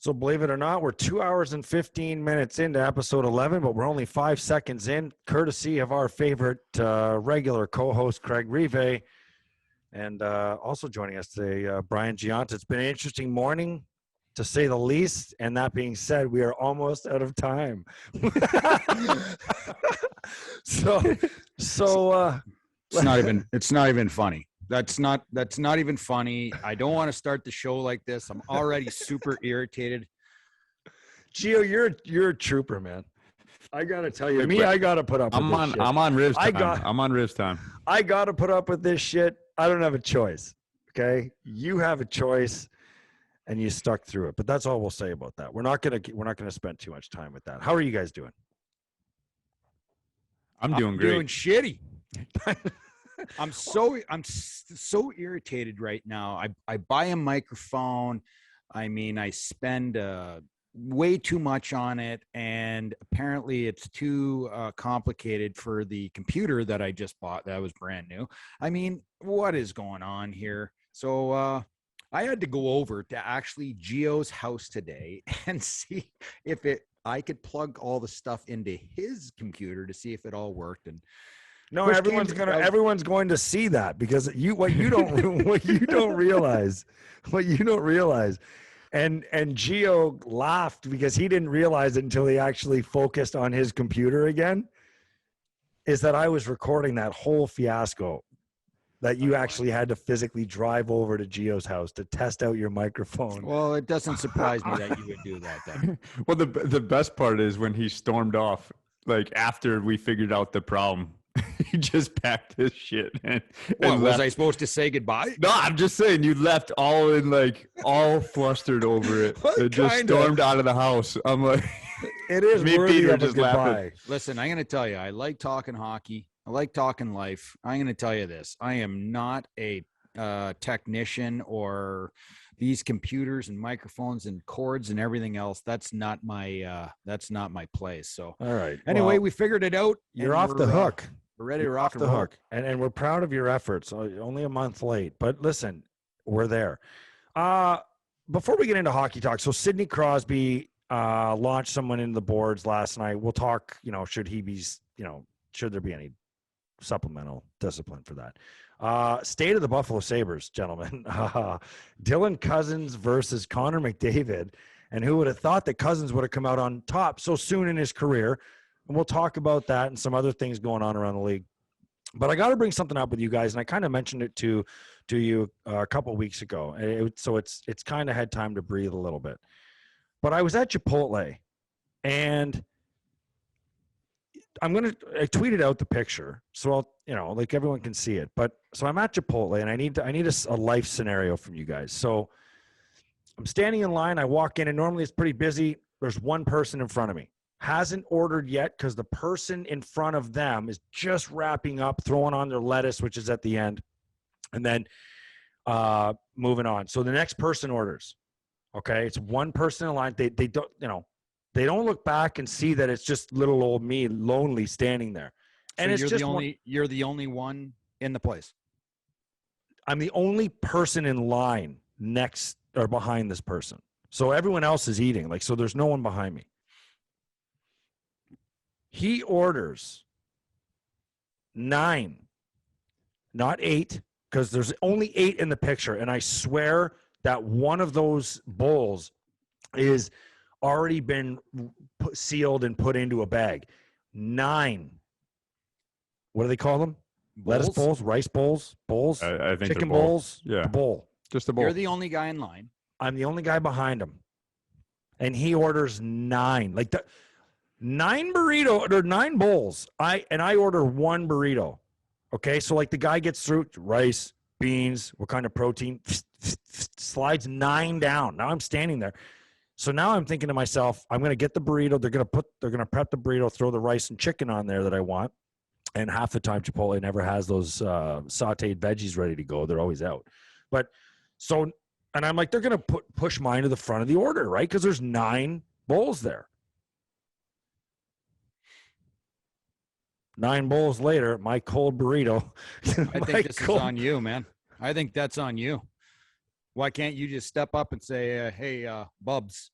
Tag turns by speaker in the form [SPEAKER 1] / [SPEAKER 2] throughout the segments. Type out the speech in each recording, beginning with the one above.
[SPEAKER 1] So believe it or not, we're 2 hours and 15 minutes into episode 11, but we're only 5 seconds in, courtesy of our favorite regular co-host, Craig Rivet. And also joining us today, Brian Gionta. It's been an interesting morning, to say the least. And that being said, we are almost out of time. so
[SPEAKER 2] it's not even funny. That's not even funny. I don't want to start the show like this. I'm already super irritated.
[SPEAKER 1] Gio, you're a trooper, man. I gotta tell you, I gotta put up with this shit.
[SPEAKER 3] I'm on Riv's time. I'm on Riv's time.
[SPEAKER 1] I gotta put up with this shit. I don't have a choice. Okay, you have a choice, and you stuck through it. But that's all we'll say about that. We're not gonna spend too much time with that. How are you guys doing?
[SPEAKER 3] I'm doing great.
[SPEAKER 2] Doing shitty. I'm so irritated right now. I buy a microphone. I mean, I spend way too much on it, and apparently it's too complicated for the computer that I just bought that was brand new. I mean, what is going on here? So I had to go over to actually Gio's house today and see if I could plug all the stuff into his computer to see if it all worked. And
[SPEAKER 1] no, everyone's going to see that, because what you don't realize. And Gio laughed because he didn't realize it until he actually focused on his computer again, is that I was recording that whole fiasco, that you actually had to physically drive over to Gio's house to test out your microphone.
[SPEAKER 2] Well, it doesn't surprise me that you would do that then.
[SPEAKER 3] Well, the best part is when he stormed off, like after we figured out the problem. He just packed his shit and
[SPEAKER 2] was I supposed to say goodbye?
[SPEAKER 3] No, I'm just saying you left all flustered over it. It just stormed out of the house. I'm like,
[SPEAKER 1] it is
[SPEAKER 3] me and
[SPEAKER 1] worthy
[SPEAKER 3] Peter
[SPEAKER 1] of a
[SPEAKER 3] just
[SPEAKER 1] goodbye.
[SPEAKER 3] laughing.
[SPEAKER 2] Listen, I'm going to tell you, I like talking hockey. I like talking life. I'm going to tell you this. I am not a technician, or these computers and microphones and cords and everything else. That's not my place. So
[SPEAKER 1] all right.
[SPEAKER 2] Anyway, we figured it out.
[SPEAKER 1] You're off the hook.
[SPEAKER 2] We're ready to rock and roll.
[SPEAKER 1] Hook. And we're proud of your efforts. Only a month late, but listen, we're there. Before we get into hockey talk, so Sidney Crosby launched someone into the boards last night. We'll talk, should there be any supplemental discipline for that. State of the Buffalo Sabres, gentlemen. Dylan Cousins versus Connor McDavid. And who would have thought that Cousins would have come out on top so soon in his career? And we'll talk about that and some other things going on around the league. But I got to bring something up with you guys, and I kind of mentioned it to you a couple of weeks ago. So it's kind of had time to breathe a little bit. But I was at Chipotle, and I tweeted out the picture, so like everyone can see it. But so I'm at Chipotle, and I need a life scenario from you guys. So I'm standing in line. I walk in, and normally it's pretty busy. There's one person in front of me. Hasn't ordered yet because the person in front of them is just wrapping up, throwing on their lettuce, which is at the end, and then moving on. So the next person orders. Okay, it's one person in line. They don't look back and see that it's just little old me, lonely, standing there.
[SPEAKER 2] And so you're the only one in the place.
[SPEAKER 1] I'm the only person in line next or behind this person. So everyone else is eating. So there's no one behind me. He orders 9, not 8, because there's only 8 in the picture. And I swear that one of those bowls is already been sealed and put into a bag. 9. What do they call them?
[SPEAKER 2] Bowls?
[SPEAKER 1] Lettuce bowls, rice bowls,
[SPEAKER 3] I think
[SPEAKER 1] chicken bowls.
[SPEAKER 3] Yeah,
[SPEAKER 1] a bowl.
[SPEAKER 3] Just a bowl.
[SPEAKER 2] You're the only guy in line.
[SPEAKER 1] I'm the only guy behind him, and he orders 9. 9 burrito or 9 bowls. I order 1 burrito. Okay, so the guy gets through rice, beans, what kind of protein, slides 9 down. Now I'm standing there. So now I'm thinking to myself, I'm going to get the burrito. They're going to prep the burrito, throw the rice and chicken on there that I want. And half the time Chipotle never has those sauteed veggies ready to go. They're always out. But so, and I'm like, they're going to push mine to the front of the order, right? Because there's 9 bowls there. 9 bowls later, my cold burrito.
[SPEAKER 2] I think this is on you, man. I think that's on you. Why can't you just step up and say, hey, Bubs,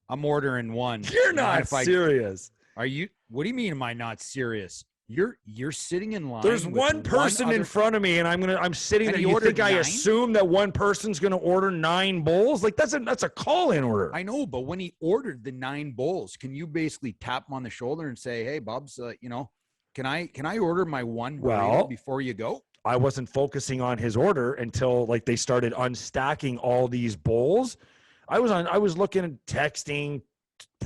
[SPEAKER 2] I'm ordering one.
[SPEAKER 1] You're not serious.
[SPEAKER 2] Are you? What do you mean? Am I not serious? You're sitting in line.
[SPEAKER 1] There's
[SPEAKER 2] with
[SPEAKER 1] one person in front of me, and I'm sitting
[SPEAKER 2] And
[SPEAKER 1] there.
[SPEAKER 2] he
[SPEAKER 1] You
[SPEAKER 2] ordered
[SPEAKER 1] think I
[SPEAKER 2] 9?
[SPEAKER 1] assume that one person's going to order 9 bowls? Like that's a call-in order.
[SPEAKER 2] I know, but when he ordered the 9 bowls, can you basically tap him on the shoulder and say, "Hey, Bubs, can I order my one burrito before you go?"
[SPEAKER 1] I wasn't focusing on his order until like they started unstacking all these bowls. I was looking at texting,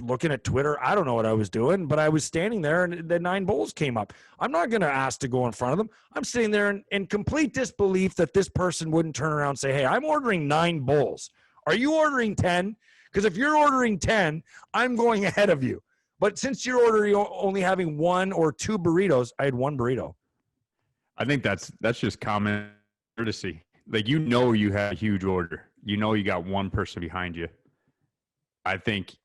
[SPEAKER 1] looking at Twitter. I don't know what I was doing, but I was standing there and the 9 bowls came up. I'm not going to ask to go in front of them. I'm sitting there in complete disbelief that this person wouldn't turn around and say, "Hey, I'm ordering 9 bowls. Are you ordering 10? Because if you're ordering 10, I'm going ahead of you. But since you're only having 1 or 2 burritos, I had 1 burrito."
[SPEAKER 3] I think that's just common courtesy. Like, you have a huge order. You got one person behind you. I think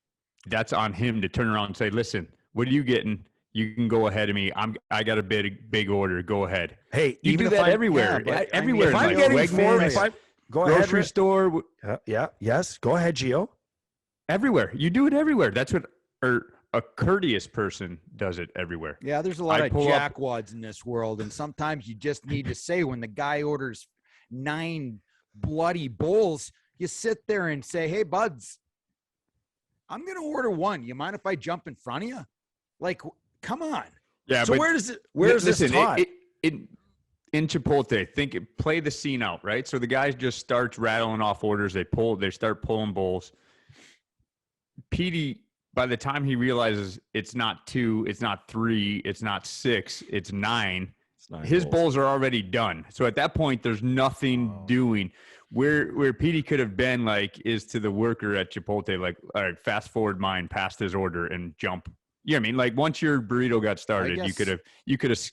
[SPEAKER 3] that's on him to turn around and say, "Listen, what are you getting? You can go ahead of me. I got a big order. Go ahead."
[SPEAKER 1] Hey,
[SPEAKER 3] You
[SPEAKER 1] even
[SPEAKER 3] do
[SPEAKER 1] if
[SPEAKER 3] that everywhere. Everywhere.
[SPEAKER 1] if I'm
[SPEAKER 3] like
[SPEAKER 1] getting
[SPEAKER 3] Wegmans,
[SPEAKER 1] go ahead.
[SPEAKER 3] grocery store,
[SPEAKER 1] Yes. Go ahead, Gio.
[SPEAKER 3] everywhere. You do it everywhere. That's what a courteous person does it everywhere.
[SPEAKER 2] Yeah, there's a lot
[SPEAKER 3] I
[SPEAKER 2] of
[SPEAKER 3] pull up-
[SPEAKER 2] jackwads in this world, and sometimes you just need to say when the guy orders 9 bloody bowls, you sit there and say, "Hey, buds, I'm going to order 1. You mind if I jump in front of you?" Like, come on.
[SPEAKER 3] Yeah,
[SPEAKER 1] So
[SPEAKER 3] but
[SPEAKER 1] where's this
[SPEAKER 3] listen,
[SPEAKER 1] taught?
[SPEAKER 3] In Chipotle, play the scene out, right? So the guy just starts rattling off orders. They start pulling bowls. Petey, by the time he realizes it's not 2, it's not 3, it's not 6, it's 9. His bowls are already done. So at that point, there's nothing doing. Where Petey could have been is to the worker at Chipotle, all right, fast forward mine past his order and jump. You know what I mean? Like, once your burrito got started, you could have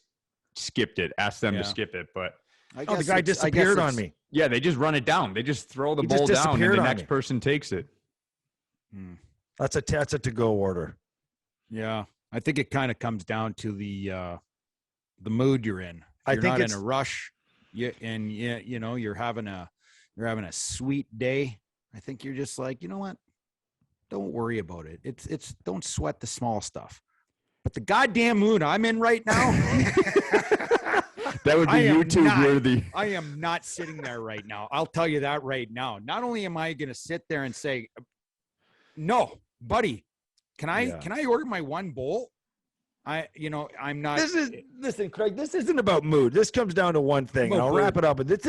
[SPEAKER 3] skipped it, asked them to skip it. But
[SPEAKER 1] the guy disappeared on me.
[SPEAKER 3] Yeah, they just run it down. They just throw the
[SPEAKER 1] He
[SPEAKER 3] bowl
[SPEAKER 1] just
[SPEAKER 3] down, and
[SPEAKER 1] disappeared
[SPEAKER 3] the
[SPEAKER 1] on
[SPEAKER 3] next
[SPEAKER 1] me.
[SPEAKER 3] person takes it.
[SPEAKER 1] That's a to-go order.
[SPEAKER 2] Yeah, I think it kind of comes down to the mood you're in. If you're not in a rush, you're having a sweet day. I think you're just like, you know what? Don't worry about it. It's don't sweat the small stuff. But the goddamn mood I'm in right now,
[SPEAKER 3] that would be YouTube worthy.
[SPEAKER 2] I am not sitting there right now. I'll tell you that right now. Not only am I going to sit there and say, "No, buddy, can I order my 1 bowl?" I'm not.
[SPEAKER 1] Listen, Craig. This isn't about mood. This comes down to one thing, and I'll wrap it up. But this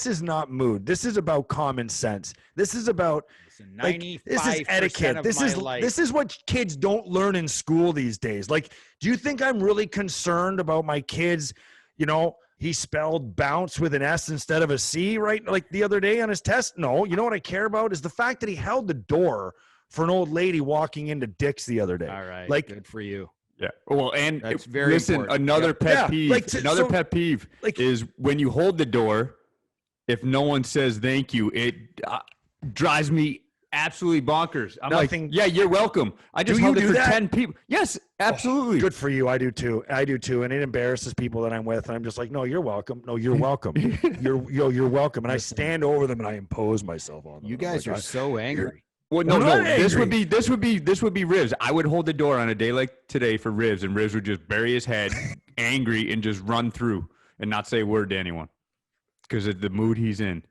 [SPEAKER 1] is not mood. This is about common sense. This is about this is etiquette. This is what kids don't learn in school these days. Like, do you think I'm really concerned about my kids? He spelled bounce with an S instead of a C, right? Like the other day on his test. No, you know what I care about is the fact that he held the door for an old lady walking into Dick's the other day.
[SPEAKER 2] All right,
[SPEAKER 1] good
[SPEAKER 2] for you.
[SPEAKER 3] Yeah. Well, and
[SPEAKER 2] that's very important.
[SPEAKER 3] Another pet peeve. Pet peeve is when you hold the door. If no one says thank you, it drives me absolutely bonkers. I'm like, yeah, you're welcome. I just held it for 10 people. Yes, absolutely.
[SPEAKER 1] Good for you. I do too. And it embarrasses people that I'm with. And I'm just like, "No, you're welcome. No, you're welcome. You're welcome." And I stand over them and I impose myself on them.
[SPEAKER 2] You guys are so angry.
[SPEAKER 3] Well, no. This would be Rivs. I would hold the door on a day like today for Rivs, and Rivs would just bury his head, angry, and just run through and not say a word to anyone because of the mood he's in.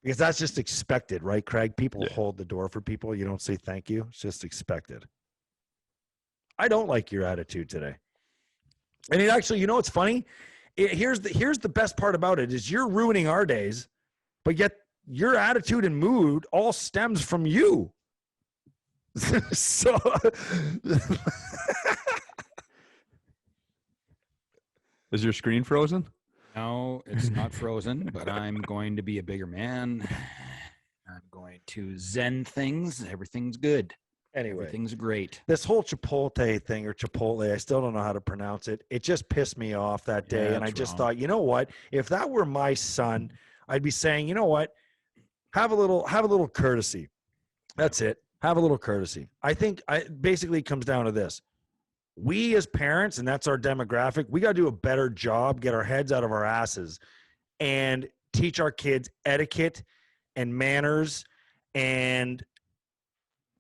[SPEAKER 1] Because that's just expected, right, Craig? People hold the door for people. You don't say thank you. It's just expected. I don't like your attitude today. And it actually, it's funny. Here's the best part about it is you're ruining our days, but yet your attitude and mood all stems from you. So
[SPEAKER 3] is your screen frozen?
[SPEAKER 2] No, it's not frozen, but I'm going to be a bigger man. I'm going to zen things. Everything's good.
[SPEAKER 1] Anyway,
[SPEAKER 2] everything's great.
[SPEAKER 1] This whole Chipotle thing or Chipotle, I still don't know how to pronounce it. It just pissed me off that day. And I just thought, you know what? If that were my son, I'd be saying, you know what? Have a little courtesy. That's it. Have a little courtesy. I think basically it comes down to this. We as parents, and that's our demographic, we got to do a better job, get our heads out of our asses, and teach our kids etiquette and manners and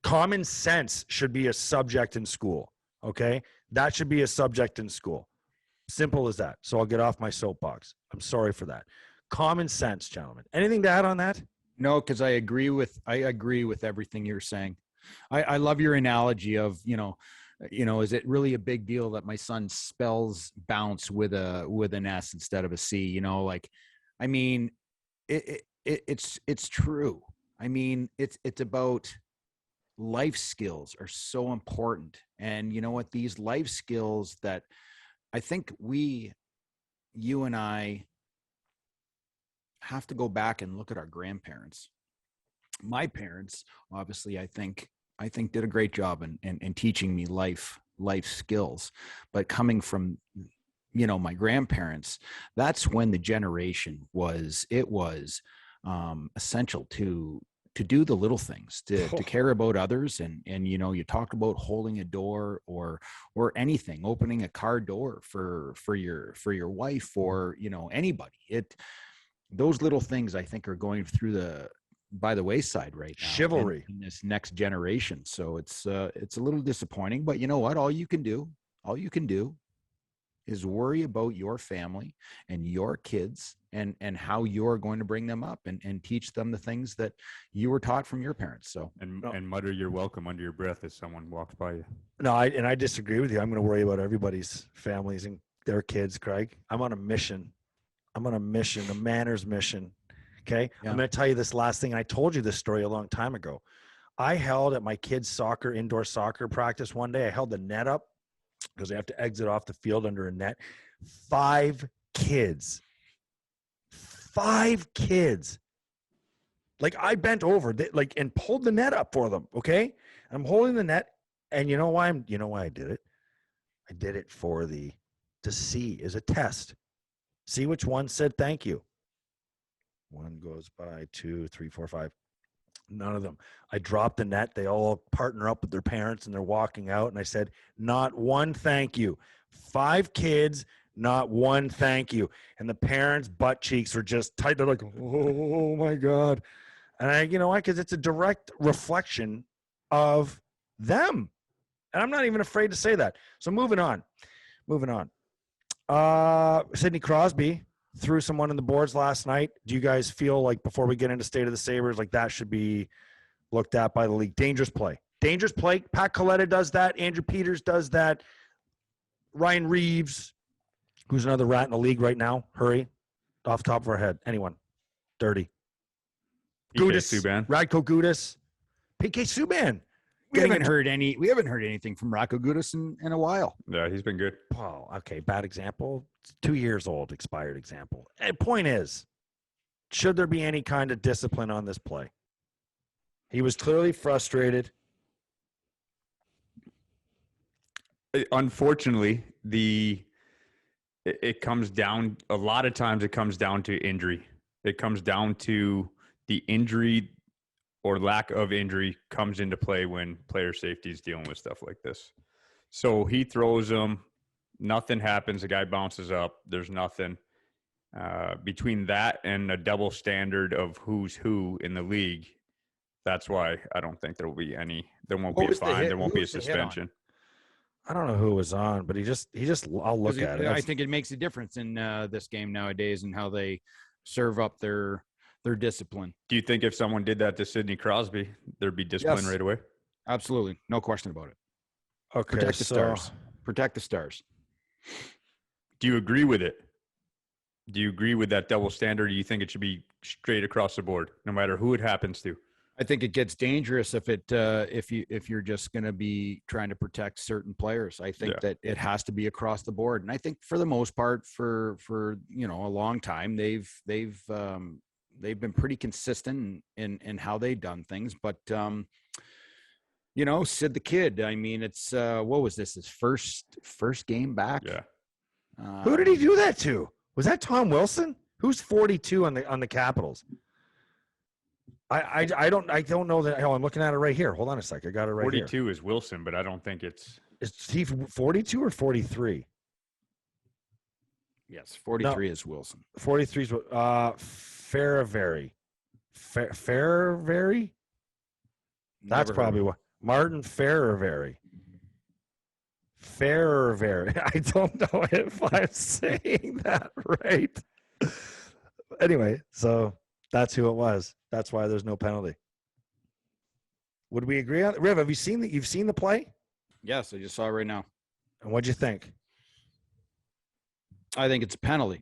[SPEAKER 1] Common sense should be a subject in school. Okay. That should be a subject in school. Simple as that. So I'll get off my soapbox. I'm sorry for that. Common sense, gentlemen. Anything to add on that?
[SPEAKER 2] No, because I agree with everything you're saying. I love your analogy of, is it really a big deal that my son spells bounce with an S instead of a C? I mean, it's true. I mean, it's about life skills are so important. And you know what? These life skills that I think you and I have to go back and look at our grandparents. My parents, obviously, I think did a great job in teaching me life skills, but coming from, my grandparents, that's when the generation was essential to do the little things, to care about others. And, you talk about holding a door or anything, opening a car door for your wife or, anybody. Those little things I think are going by the wayside right now.
[SPEAKER 1] Chivalry
[SPEAKER 2] in this next generation. So it's a little disappointing, but you know what? All you can do is worry about your family and your kids and how you're going to bring them up and teach them the things that you were taught from your parents. So
[SPEAKER 3] and mutter you're welcome under your breath as someone walks by you.
[SPEAKER 1] No, I disagree with you. I'm going to worry about everybody's families and their kids, Craig. I'm on a mission, a manners mission. Okay. Yeah. I'm going to tell you this last thing. I told you this story a long time ago. I held at my kids' indoor soccer practice one day. I held the net up because they have to exit off the field under a net. 5 kids. Like I bent over and pulled the net up for them. Okay. I'm holding the net. And you know why I did it? I did it to see as a test. See which one said thank you. 1 goes by, 2, 3, 4, 5. None of them. I dropped the net. They all partner up with their parents and they're walking out. And I said, not one thank you. 5 kids, not one thank you. And the parents' butt cheeks were just tight. They're like, oh my God. And you know why? Because it's a direct reflection of them. And I'm not even afraid to say that. So moving on. Sidney Crosby threw someone in the boards last night. Do you guys feel like before we get into State of the Sabres, like that should be looked at by the league? Dangerous play. Pat Coletta does that. Andrew Peters does that. Ryan Reeves, who's another rat in the league right now. Hurry. Off the top of our head. Anyone. Dirty.
[SPEAKER 3] Gudis. Subban.
[SPEAKER 1] Radko Gudis. PK Subban.
[SPEAKER 2] We haven't heard anything from Radko Gudis in a while.
[SPEAKER 3] Yeah, he's been good.
[SPEAKER 1] Well, okay, bad example. It's 2 years old, expired example. And point is, should there be any kind of discipline on this play? He was clearly frustrated.
[SPEAKER 3] Unfortunately, it comes down a lot of times. It comes down to injury. It comes down to the injury or lack of injury comes into play when player safety is dealing with stuff like this. So he throws them, nothing happens. The guy bounces up. There's nothing. Between that and a double standard of who's who in the league, that's why I don't think there won't be a fine. There won't be a suspension.
[SPEAKER 1] I don't know who was on, but he just I'll look at it.
[SPEAKER 2] I think it makes a difference in this game nowadays and how they serve up their discipline.
[SPEAKER 3] Do you think if someone did that to Sidney Crosby, there'd be discipline right away?
[SPEAKER 2] Absolutely. No question about it.
[SPEAKER 1] Okay.
[SPEAKER 2] Protect the stars.
[SPEAKER 3] Do you agree with it? Do you agree with that double standard? Do you think it should be straight across the board, no matter who it happens to?
[SPEAKER 2] I think it gets dangerous if you're just going to be trying to protect certain players. I think that it has to be across the board. And I think for the most part, for a long time, they've been pretty consistent in how they've done things. But Sid the Kid, I mean, it's what was this? His first game back?
[SPEAKER 3] Yeah.
[SPEAKER 1] Who did he do that to? Was that Tom Wilson? Who's 42 on the Capitals? I don't know that. Hell, I'm looking at it right here. Hold on a sec. I got it right
[SPEAKER 3] 42
[SPEAKER 1] here.
[SPEAKER 3] 42 is Wilson, but I don't think it's.
[SPEAKER 1] Is he 42 or 43?
[SPEAKER 2] Yes, 43 is Wilson.
[SPEAKER 1] 43 is Fairvary. Fairvary? That's probably what. Martin Ferravary. I don't know if I'm saying that right. Anyway, so that's who it was. That's why there's no penalty. Would we agree on it? Riv, have you seen that? You've seen the play?
[SPEAKER 2] Yes, I just saw it right now.
[SPEAKER 1] And what'd you think?
[SPEAKER 2] I think it's a penalty.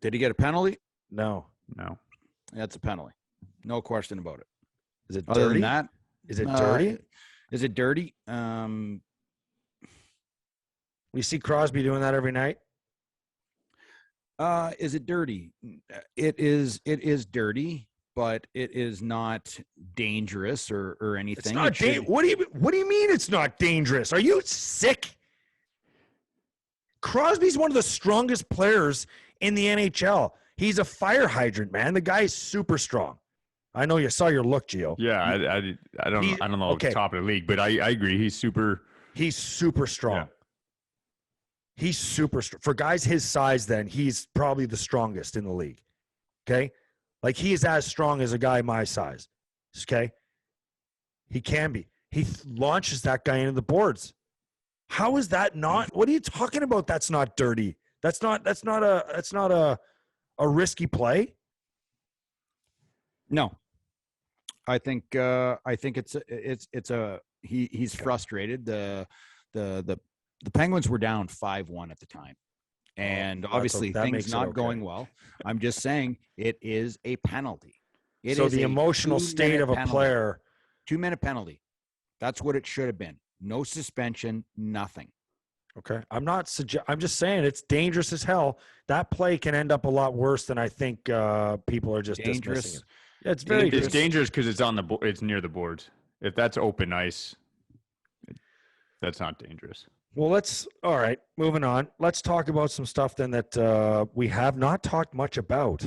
[SPEAKER 2] Did he get a penalty?
[SPEAKER 1] No.
[SPEAKER 2] That's a penalty. No question about it.
[SPEAKER 1] Is it
[SPEAKER 2] Other
[SPEAKER 1] dirty?
[SPEAKER 2] than that,
[SPEAKER 1] Is it dirty?
[SPEAKER 2] Is it dirty?
[SPEAKER 1] We see Crosby doing that every night.
[SPEAKER 2] Is it dirty? It is dirty, but it is not dangerous or anything.
[SPEAKER 1] It's not What do you mean it's not dangerous? Are you sick? Crosby's one of the strongest players in the NHL. He's a fire hydrant, man. The guy's super strong. I know you saw your look, Gio.
[SPEAKER 3] Yeah, I don't know
[SPEAKER 1] okay.
[SPEAKER 3] Top of the league, but I agree. He's super
[SPEAKER 1] strong.
[SPEAKER 3] Yeah.
[SPEAKER 1] He's super strong. For guys his size, then, he's probably the strongest in the league. Okay? Like, he is as strong as a guy my size. Okay? He can be. He launches that guy into the boards. How is that not? What are you talking about? That's not dirty. That's not a risky play.
[SPEAKER 2] No. I think he's frustrated. The Penguins were down 5-1 at the time. And obviously things not going well. I'm just saying it is a penalty.
[SPEAKER 1] So the emotional state of a player.
[SPEAKER 2] 2-minute penalty. That's what it should have been. No suspension, nothing.
[SPEAKER 1] Okay. I'm just saying it's dangerous as hell. That play can end up a lot worse than I think people are just
[SPEAKER 2] dangerous.
[SPEAKER 1] Dismissing it. Yeah, it's very
[SPEAKER 3] It's dangerous because it's near the boards. If that's open ice, that's not dangerous.
[SPEAKER 1] Well, all right, moving on. Let's talk about some stuff then that we have not talked much about,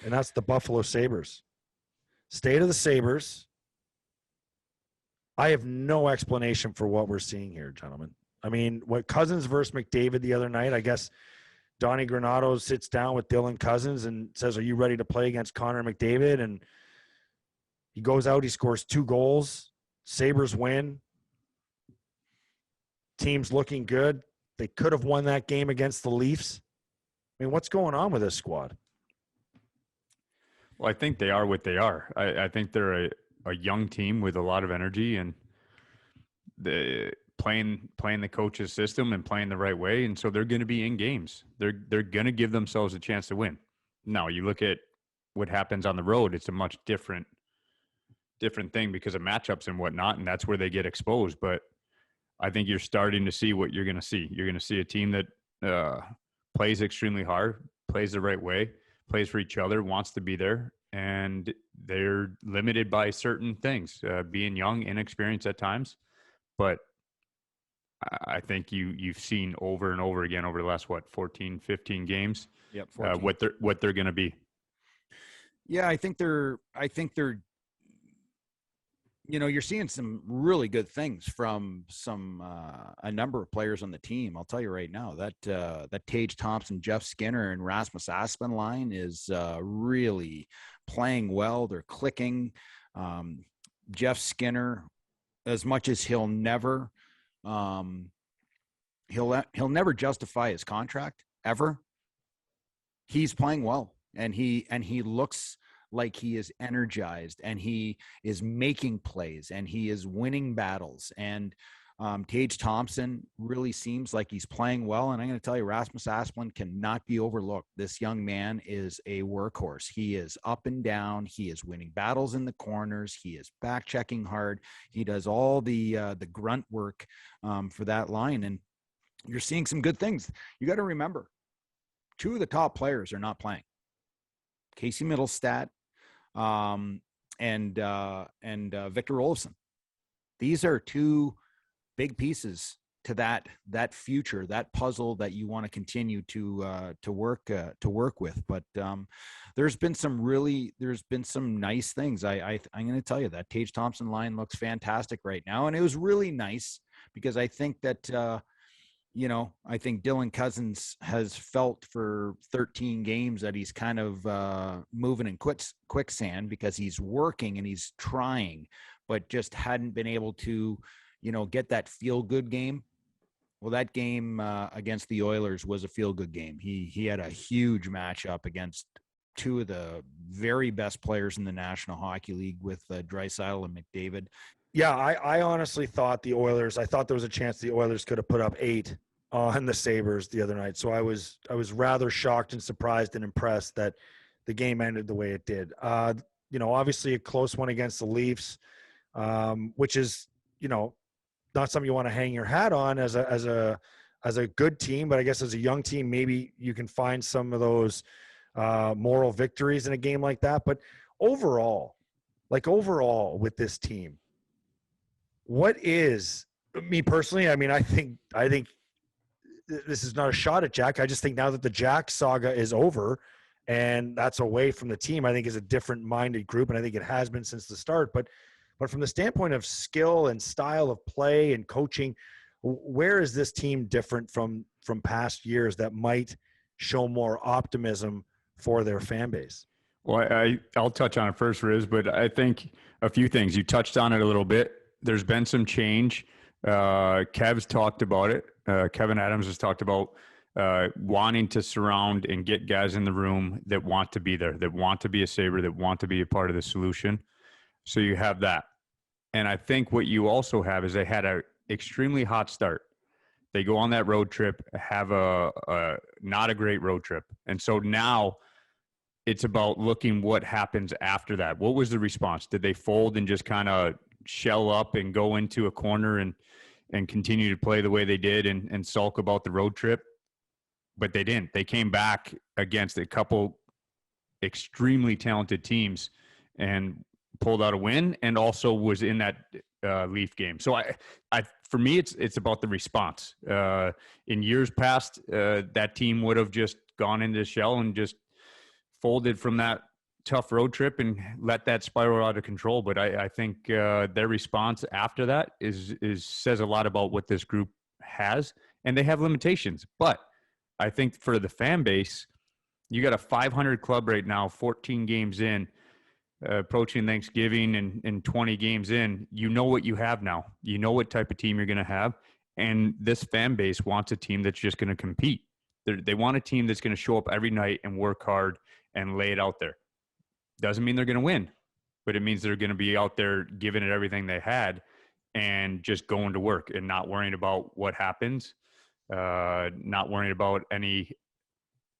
[SPEAKER 1] and that's the Buffalo Sabres. State of the Sabres. I have no explanation for what we're seeing here, gentlemen. I mean, what Cousins versus McDavid the other night, I guess Donnie Granato sits down with Dylan Cousins and says, "Are you ready to play against Connor McDavid?" And he goes out, he scores 2 goals. Sabres win. Team's looking good. They could have won that game against the Leafs. I mean, what's going on with this squad?
[SPEAKER 3] Well, I think they are what they are. I think they're a young team with a lot of energy and playing the coach's system and playing the right way, and so they're going to be in games. They're going to give themselves a chance to win. Now, you look at what happens on the road; it's a much different thing because of matchups and whatnot, and that's where they get exposed. But I think you're starting to see what you're going to see. You're going to see a team that plays extremely hard, plays the right way, plays for each other, wants to be there, and they're limited by certain things, being young, inexperienced at times. But I think you've seen over and over again over the last 14, 15 games,
[SPEAKER 2] Yep,
[SPEAKER 3] what they're going to be.
[SPEAKER 2] Yeah, I think they're you're seeing some really good things from a number of players on the team. I'll tell you right now that Tage Thompson, Jeff Skinner, and Rasmus Dahlin line is really playing well. They're clicking. Jeff Skinner, as much as he'll never justify his contract ever, he's playing well, and he looks like he is energized, and he is making plays, and he is winning battles. And Tage Thompson really seems like he's playing well. And I'm going to tell you, Rasmus Dahlin cannot be overlooked. This young man is a workhorse. He is up and down. He is winning battles in the corners. He is back checking hard. He does all the grunt work for that line. And you're seeing some good things. You got to remember, 2 of the top players are not playing. Casey Middlestat and Victor Olofsson. These are 2 big pieces to that future, that puzzle that you want to continue to work with. But there's been some nice things. I'm going to tell you that Tage Thompson line looks fantastic right now, and it was really nice because I think that I think Dylan Cousins has felt for 13 games that he's kind of moving in quicksand because he's working and he's trying, but just hadn't been able to, get that feel-good game. Well, that game against the Oilers was a feel-good game. He had a huge matchup against two of the very best players in the National Hockey League with Draisaitl and McDavid.
[SPEAKER 1] Yeah, I honestly thought the Oilers. I thought there was a chance the Oilers could have put up 8 on the Sabres the other night. So I was rather shocked and surprised and impressed that the game ended the way it did. Obviously a close one against the Leafs, which is not something you want to hang your hat on as a good team, but I guess as a young team, maybe you can find some of those moral victories in a game like that. But overall with this team, what is me personally? I mean, I think this is not a shot at Jack. I just think now that the Jack saga is over and that's away from the team, I think is a different minded group. And I think it has been since the start, but from the standpoint of skill and style of play and coaching, where is this team different from past years that might show more optimism for their fan base?
[SPEAKER 3] Well, I'll touch on it first, Riz, but I think a few things. You touched on it a little bit. There's been some change. Kev's talked about it. Kevin Adams has talked about wanting to surround and get guys in the room that want to be there, that want to be a Sabre, that want to be a part of the solution. So you have that. And I think what you also have is they had an extremely hot start. They go on that road trip, have a not a great road trip. And so now it's about looking what happens after that. What was the response? Did they fold and just kind of shell up and go into a corner and continue to play the way they did and sulk about the road trip? But they didn't. They came back against a couple extremely talented teams and pulled out a win, and also was in that Leaf game. So I for me, it's about the response. In years past, that team would have just gone into the shell and just folded from that tough road trip and let that spiral out of control. But I think their response after that is says a lot about what this group has, and they have limitations. But I think for the fan base, you got a 500 club right now, 14 games in, approaching Thanksgiving and 20 games in. You know what you have now. You know what type of team you're going to have. And this fan base wants a team that's just going to compete. They want a team that's going to show up every night and work hard and lay it out there. Doesn't mean they're going to win, but it means they're going to be out there giving it everything they had and just going to work and not worrying about what happens, not worrying about any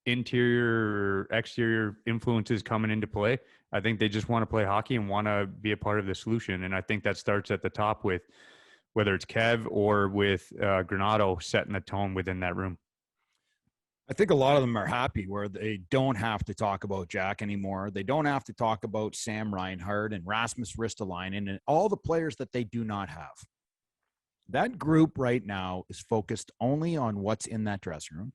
[SPEAKER 3] interior or exterior influences coming into play. I think they just want to play hockey and want to be a part of the solution. And I think that starts at the top with whether it's Kev or with Granato setting the tone within that room.
[SPEAKER 2] I think a lot of them are happy where they don't have to talk about Jack anymore. They don't have to talk about Sam Reinhart and Rasmus Ristolainen and all the players that they do not have. That group right now is focused only on what's in that dressing room.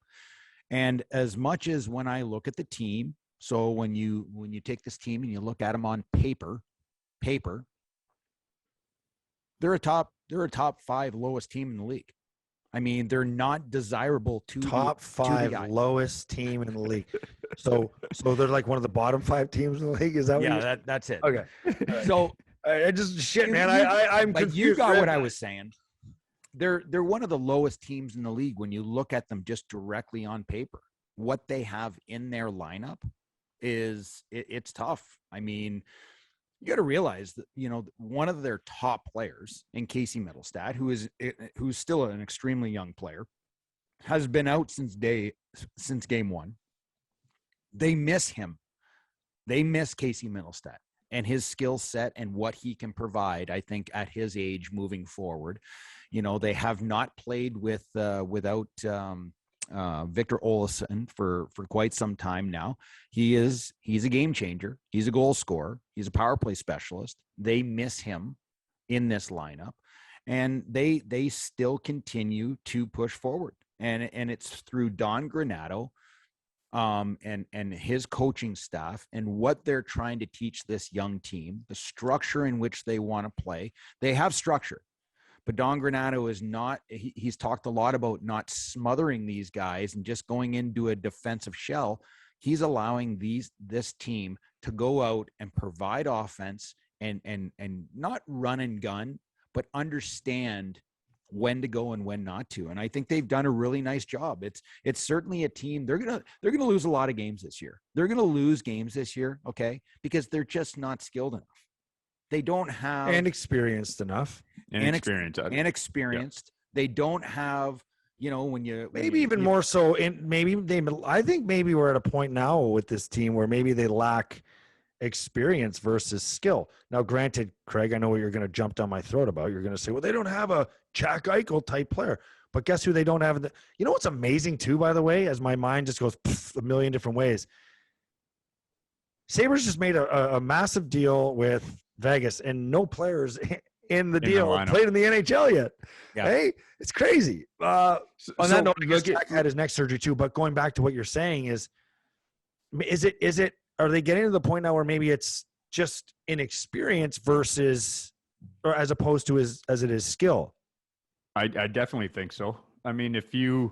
[SPEAKER 2] And as much as when I look at the team, so when you take this team and you look at them on paper, they're a top 5 lowest team in the league. I mean, they're not desirable to
[SPEAKER 1] top 5 lowest team in the league. So they're like one of the bottom 5 teams in the league. Is that?
[SPEAKER 2] Yeah, that's it.
[SPEAKER 1] Okay.
[SPEAKER 2] So
[SPEAKER 1] I just shit, man. I'm confused.
[SPEAKER 2] You got what I was saying. They're one of the lowest teams in the league when you look at them just directly on paper. What they have in their lineup it's tough. I mean, you got to realize that, one of their top players in Casey Mittelstadt, who's still an extremely young player, has been out since game 1. They miss him. They miss Casey Mittelstadt and his skill set and what he can provide. I think at his age moving forward, they have not played without Victor Olofsson for quite some time now. He's a game changer. He's a goal scorer. He's a power play specialist. They miss him in this lineup, and they still continue to push forward. And it's through Don Granato and his coaching staff and what they're trying to teach this young team, the structure in which they want to play. They have structure. But Don Granato is not, he's talked a lot about not smothering these guys and just going into a defensive shell. He's allowing this team to go out and provide offense and not run and gun, but understand when to go and when not to. And I think they've done a really nice job. It's certainly a team. They're going to lose a lot of games this year. They're going to lose games this year. Okay. Because they're just not skilled enough. They don't have
[SPEAKER 1] and experienced enough
[SPEAKER 2] experienced. They don't have, when you
[SPEAKER 1] more so I think maybe we're at a point now with this team where maybe they lack experience versus skill. Now, granted, Craig, I know what you're going to jump down my throat about. You're going to say, well, they don't have a Jack Eichel type player. But guess who they don't have? You know what's amazing too, by the way, as my mind just goes a million different ways. Sabres just made a massive deal with Vegas, and no players in the deal played in the NHL yet. Yeah. Hey, it's crazy. On that note, I guess Jack had his neck surgery too. But going back to what you're saying is it? Are they getting to the point now where maybe it's just inexperience versus, or as opposed to as it is skill?
[SPEAKER 3] I definitely think so. I mean, the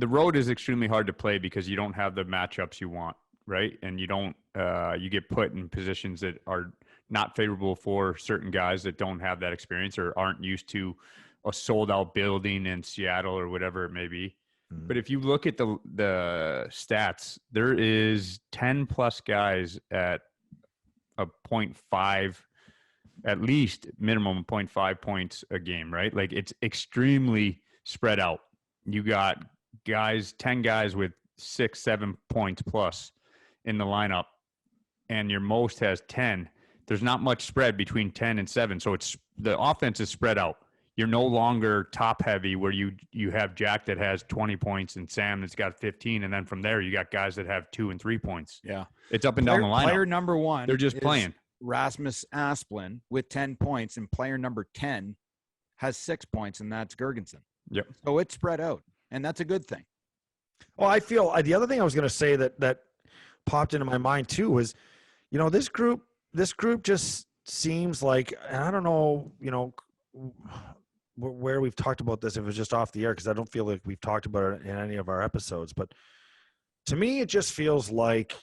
[SPEAKER 3] road is extremely hard to play because you don't have the matchups you want, right? And you don't, you get put in positions that are not favorable for certain guys that don't have that experience or aren't used to a sold out building in Seattle or whatever it may be. Mm-hmm. But if you look at the stats, there is 10 plus guys at a 0.5, at least minimum 0.5 points a game, right? Like it's extremely spread out. You got 10 guys with 6-7 points plus in the lineup, and your most has 10. There's not much spread between 10 and 7. So the offense is spread out. You're no longer top heavy where you have Jack that has 20 points and Sam that's got 15. And then from there, you got guys that have 2 and 3 points.
[SPEAKER 2] Yeah.
[SPEAKER 3] It's up and down the lineup.
[SPEAKER 2] Player number 1.
[SPEAKER 3] They're just playing.
[SPEAKER 2] Rasmus Asplund with 10 points, and player number 10 has 6 points, and that's Gergensen.
[SPEAKER 3] Yep.
[SPEAKER 2] So it's spread out, and that's a good thing.
[SPEAKER 1] Well, I feel the other thing I was going to say that popped into my mind too was, this group just seems like, and I don't know, where we've talked about this, if it's just off the air, because I don't feel like we've talked about it in any of our episodes, but to me, it just feels like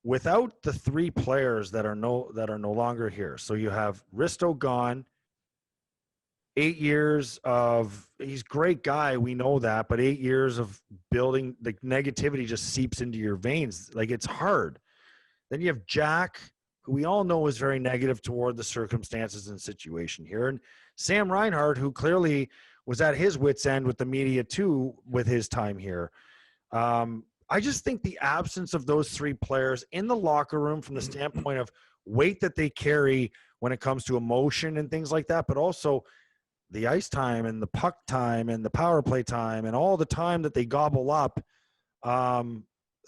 [SPEAKER 1] without the 3 players that are no longer here. So you have Risto gone, 8 years of, he's a great guy, we know that, but 8 years of building, the negativity just seeps into your veins. Like, it's hard. Then you have Jack, who we all know is very negative toward the circumstances and situation here. And Sam Reinhart, who clearly was at his wit's end with the media too, with his time here. I just think the absence of those 3 players in the locker room from the standpoint of weight that they carry when it comes to emotion and things like that, but also the ice time and the puck time and the power play time and all the time that they gobble up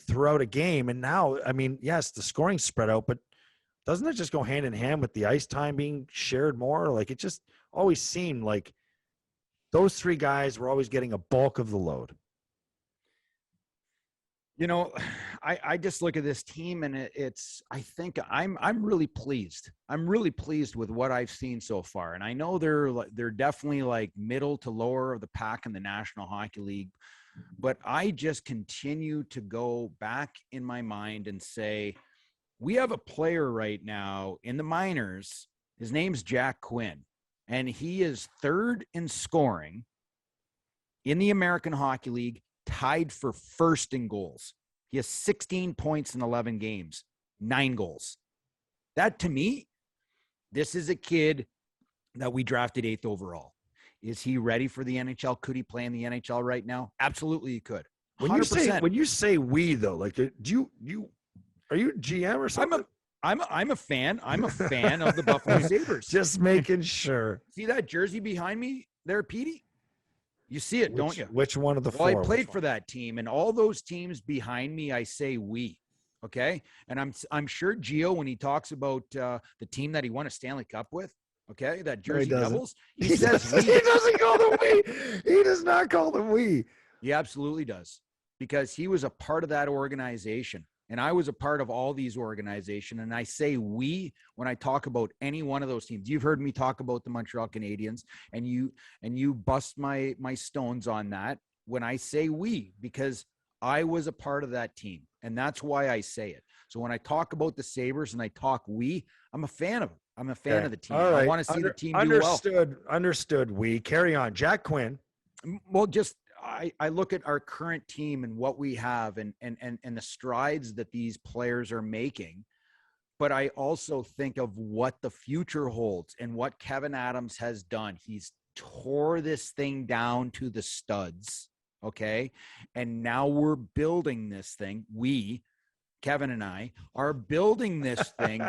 [SPEAKER 1] throughout a game. And now, I mean, yes, the scoring spread out, but doesn't it just go hand in hand with the ice time being shared more? Like, it just always seemed like those 3 guys were always getting a bulk of the load.
[SPEAKER 2] I just look at this team, and I think I'm really pleased. I'm really pleased with what I've seen so far. And I know they're definitely like middle to lower of the pack in the National Hockey League, but I just continue to go back in my mind and say, we have a player right now in the minors. His name's Jack Quinn, and he is 3rd in scoring in the American Hockey League, tied for 1st in goals. He has 16 points in 11 games, 9 goals. That, to me, this is a kid that we drafted 8th overall. Is he ready for the NHL? Could he play in the NHL right now? Absolutely, he could. 100%.
[SPEAKER 1] When you say we, though, like, are you GM or something?
[SPEAKER 2] I'm a fan. I'm a fan of the Buffalo Sabres.
[SPEAKER 1] Just making sure.
[SPEAKER 2] See that jersey behind me there, Petey? You see it, don't you?
[SPEAKER 1] Which one of the 4?
[SPEAKER 2] Well, I played for that team, and all those teams behind me, I say we. Okay, and I'm sure Gio, when he talks about the team that he won a Stanley Cup with, okay, that Jersey Devils, he says we.
[SPEAKER 1] He doesn't call them we. He does not call them we.
[SPEAKER 2] He absolutely does, because he was a part of that organization. And I was a part of all these organizations. And I say we when I talk about any one of those teams. You've heard me talk about the Montreal Canadiens, and you bust my stones on that when I say we, because I was a part of that team. And that's why I say it. So when I talk about the Sabres and I talk I'm a fan of them. I'm a fan of the team.
[SPEAKER 1] All right.
[SPEAKER 2] I want to see the team do well.
[SPEAKER 1] Understood. We carry on. Jack Quinn.
[SPEAKER 2] Well, just I look at our current team and what we have and the strides that these players are making. But I also think of what the future holds and what Kevin Adams has done. He's tore this thing down to the studs. Okay. And now we're building this thing. Kevin and I are building this thing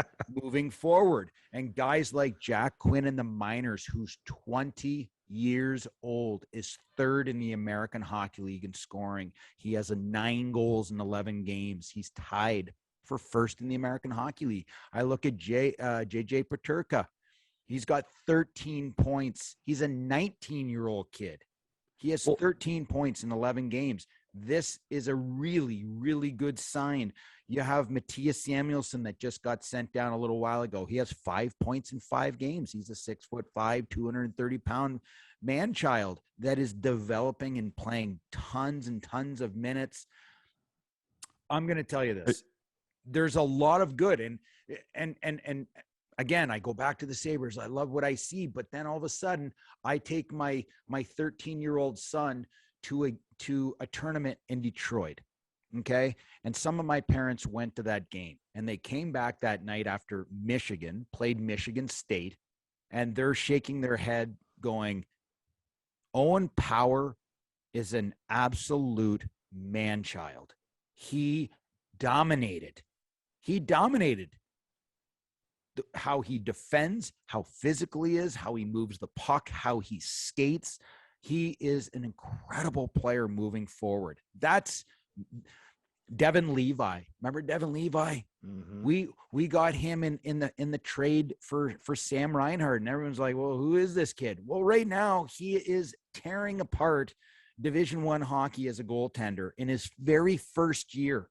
[SPEAKER 2] moving forward. And guys like Jack Quinn in the minors, who's 20 years old, is third in the American Hockey League in scoring. He has 9 goals in 11 games. He's tied for first in the American Hockey League. I look at JJ Peterka. He's got 13 points. He's a 19-year-old kid. He has 13 points in 11 games. This is a really, really good sign. You have Matthias Samuelsson that just got sent down a little while ago. He has 5 points in 5 games. He's a 6'5", 230-pound man-child that is developing and playing tons and tons of minutes. I'm going to tell you this. There's a lot of good. And again, I go back to the Sabres. I love what I see. But then all of a sudden, I take my 13-year-old son to a tournament in Detroit. Okay. And some of my parents went to that game and they came back that night after Michigan played Michigan State, and they're shaking their head going, Owen Power is an absolute man-child. He dominated how he defends, how physical he is, how he moves the puck, how he skates. He is an incredible player moving forward. That's Devin Levi. Remember Devin Levi? Mm-hmm. We got him in the trade for Sam Reinhart, and everyone's like, well, who is this kid? Well, right now he is tearing apart Division I hockey as a goaltender in his very first year.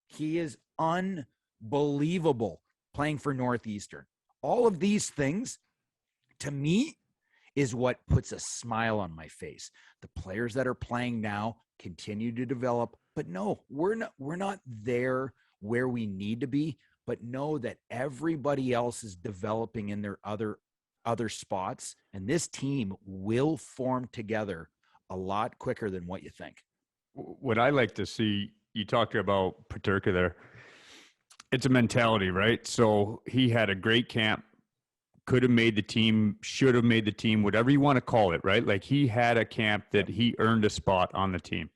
[SPEAKER 2] He is unbelievable playing for Northeastern. All of these things, to me, is what puts a smile on my face. The players that are playing now continue to develop, but no, we're not there where we need to be, but know that everybody else is developing in their other spots, and this team will form together a lot quicker than what you think.
[SPEAKER 3] What I like to see, you talked about Peterka there, it's a mentality, right? So he had a great camp, could have made the team, should have made the team, whatever you want to call it, right? Like he had a camp that he earned a spot on the team.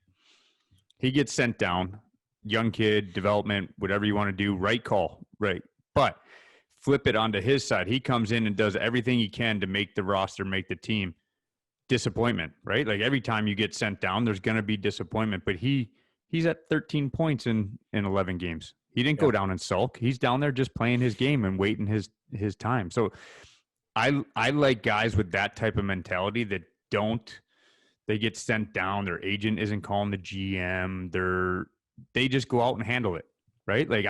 [SPEAKER 3] He gets sent down, young kid, development, whatever you want to do, right call, right? But flip it onto his side. He comes in and does everything he can to make the roster, make the team. Disappointment, right? Like every time you get sent down, there's going to be disappointment, but he's at 13 points in 11 games. He didn't go down and sulk. He's down there just playing his game and waiting his time. So I like guys with that type of mentality that they get sent down. Their agent isn't calling the GM. They just go out and handle it, right? Like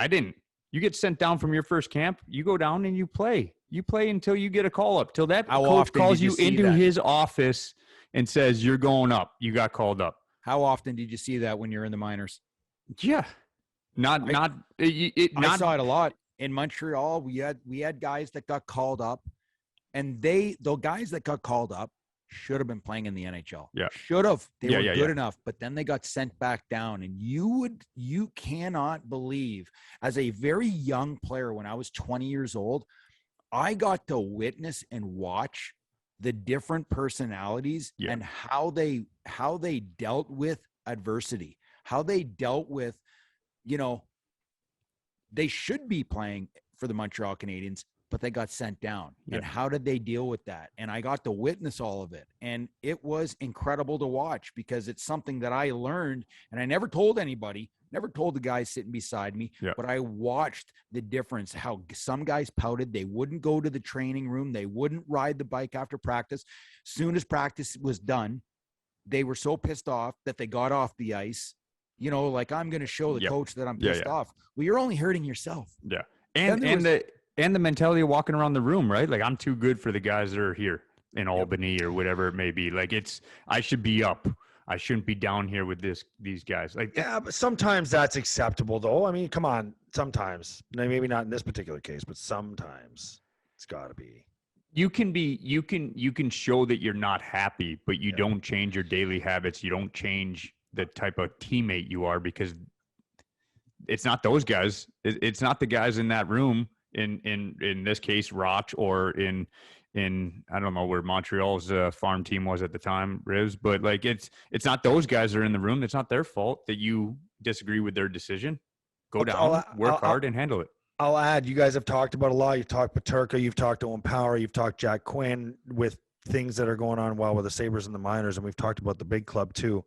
[SPEAKER 3] you get sent down from your first camp, you go down and you play. You play until you get a call up, till that coach calls you into his office and says, you're going up. You got called up.
[SPEAKER 2] How often did you see that when you're in the minors?
[SPEAKER 3] Yeah. I
[SPEAKER 2] saw it a lot in Montreal. We had guys that got called up, and the guys that got called up should have been playing in the NHL.
[SPEAKER 3] Yeah.
[SPEAKER 2] Should have. They were good enough, but then they got sent back down. And you cannot believe, as a very young player, when I was 20 years old, I got to witness and watch the different personalities and how they dealt with adversity, how they dealt with, they should be playing for the Montreal Canadiens, but they got sent down. And how did they deal with that? And I got to witness all of it. And it was incredible to watch, because it's something that I learned, and I never told anybody, never told the guys sitting beside me, but I watched the difference, how some guys pouted. They wouldn't go to the training room. They wouldn't ride the bike after practice. Soon as practice was done, they were so pissed off that they got off the ice. Like, I'm going to show the coach that I'm pissed off. Well, you're only hurting yourself.
[SPEAKER 3] Yeah. And the mentality of walking around the room, right? Like, I'm too good for the guys that are here in Albany or whatever it may be. Like, I should be up. I shouldn't be down here with these guys. Like,
[SPEAKER 1] yeah, but sometimes that's acceptable, though. I mean, come on. Sometimes, maybe not in this particular case, but sometimes it's got to be.
[SPEAKER 3] you can show that you're not happy, but you don't change your daily habits. You don't change the type of teammate you are, because it's not those guys. It's not the guys in that room. In this case, Roch, or in I don't know where Montreal's farm team was at the time, Rivs, but like it's not those guys that are in the room. It's not their fault that you disagree with their decision. Go down, work hard, and handle it.
[SPEAKER 1] I'll add, you guys have talked about a lot. You've talked Paterka, you've talked Owen Power, you've talked Jack Quinn with things that are going on well with the Sabres and the Miners, and we've talked about the big club too.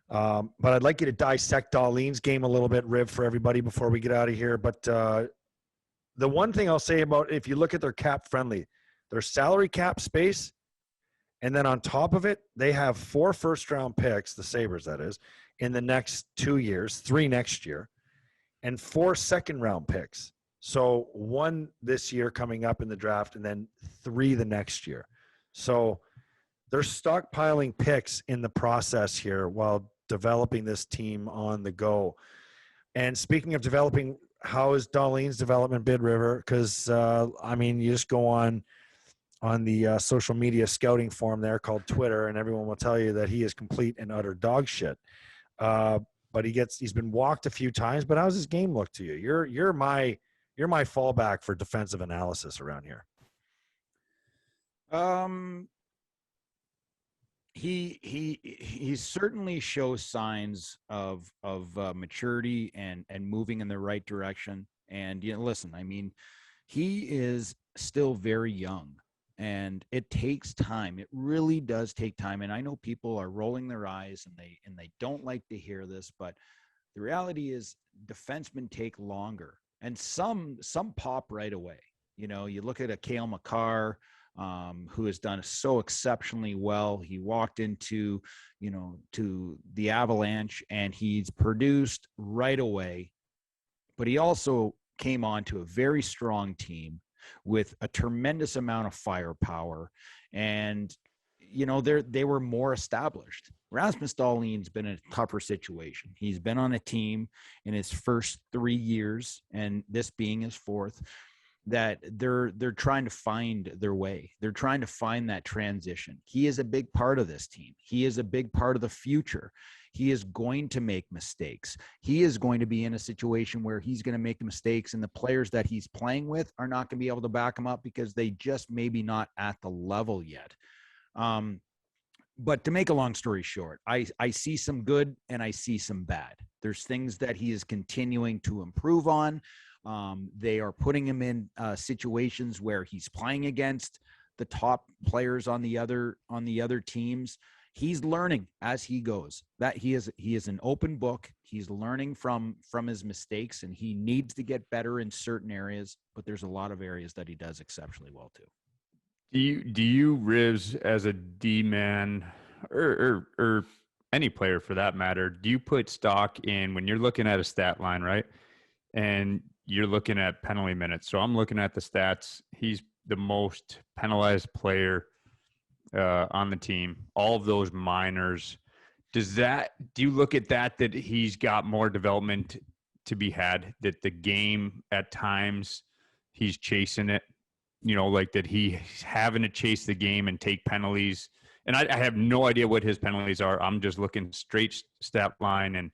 [SPEAKER 1] But I'd like you to dissect Dahlin's game a little bit, Riv, for everybody before we get out of here. But the one thing I'll say about, if you look at their cap friendly, their salary cap space, and then on top of it, they have 4 first-round picks, the Sabres that is, in the next 2 years, 3 next year, and 4 second-round picks. So 1 this year coming up in the draft, and then 3 the next year. So they're stockpiling picks in the process here while developing this team on the go. And speaking of developing, how is Dahlin's development bid, River? Because, I mean, you just go on the social media scouting forum there called Twitter, and everyone will tell you that he is complete and utter dog shit. But he's been walked a few times. But how's his game look to you? You're my fallback for defensive analysis around here.
[SPEAKER 2] He certainly shows signs of maturity and moving in the right direction. And listen, I mean, he is still very young, and it takes time. It really does take time. And I know people are rolling their eyes and they don't like to hear this, but the reality is defensemen take longer, and some pop right away. You look at a Cale Makar, who has done so exceptionally well. He walked into, to the Avalanche, and he's produced right away. But he also came on to a very strong team with a tremendous amount of firepower, and they were more established. Rasmus Dahlin's been in a tougher situation. He's been on a team in his first 3 years, and this being his 4th, that they're trying to find their way. They're trying to find that transition. He is a big part of this team. He is a big part of the future. He is going to make mistakes. He is going to be in a situation where he's going to make mistakes, and the players that he's playing with are not going to be able to back him up because they just maybe not at the level yet. But to make a long story short, I see some good and I see some bad. There's things that he is continuing to improve on. They are putting him in situations where he's playing against the top players on the other teams. He's learning as he goes. That he is an open book. He's learning from his mistakes, and he needs to get better in certain areas. But there's a lot of areas that he does exceptionally well too.
[SPEAKER 3] Do you Rivs, as a D man, or any player for that matter, do you put stock in when you're looking at a stat line, right? And you're looking at penalty minutes. So I'm looking at the stats. He's the most penalized player on the team. All of those minors. Do you look at that he's got more development to be had, that the game at times he's chasing it, like that he's having to chase the game and take penalties? And I have no idea what his penalties are. I'm just looking straight stat line, and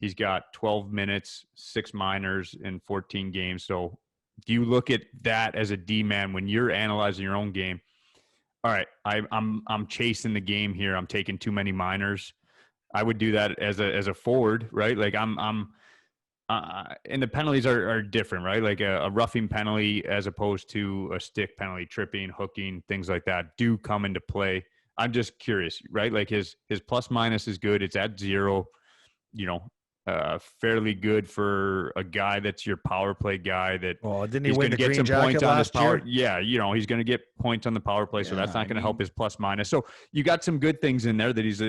[SPEAKER 3] he's got 12 minutes, 6 minors in 14 games. So do you look at that as a D-man when you're analyzing your own game? All right, I'm chasing the game here. I'm taking too many minors. I would do that as a forward, right? Like and the penalties are different, right? Like a roughing penalty as opposed to a stick penalty, tripping, hooking, things like that do come into play. I'm just curious, right? Like his plus minus is good. It's at 0, fairly good for a guy that's your power play guy. That
[SPEAKER 1] didn't he win the green jacket last year?
[SPEAKER 3] Yeah, he's going to get points on the power play, so that's not going to help his plus minus. So you got some good things in there that he's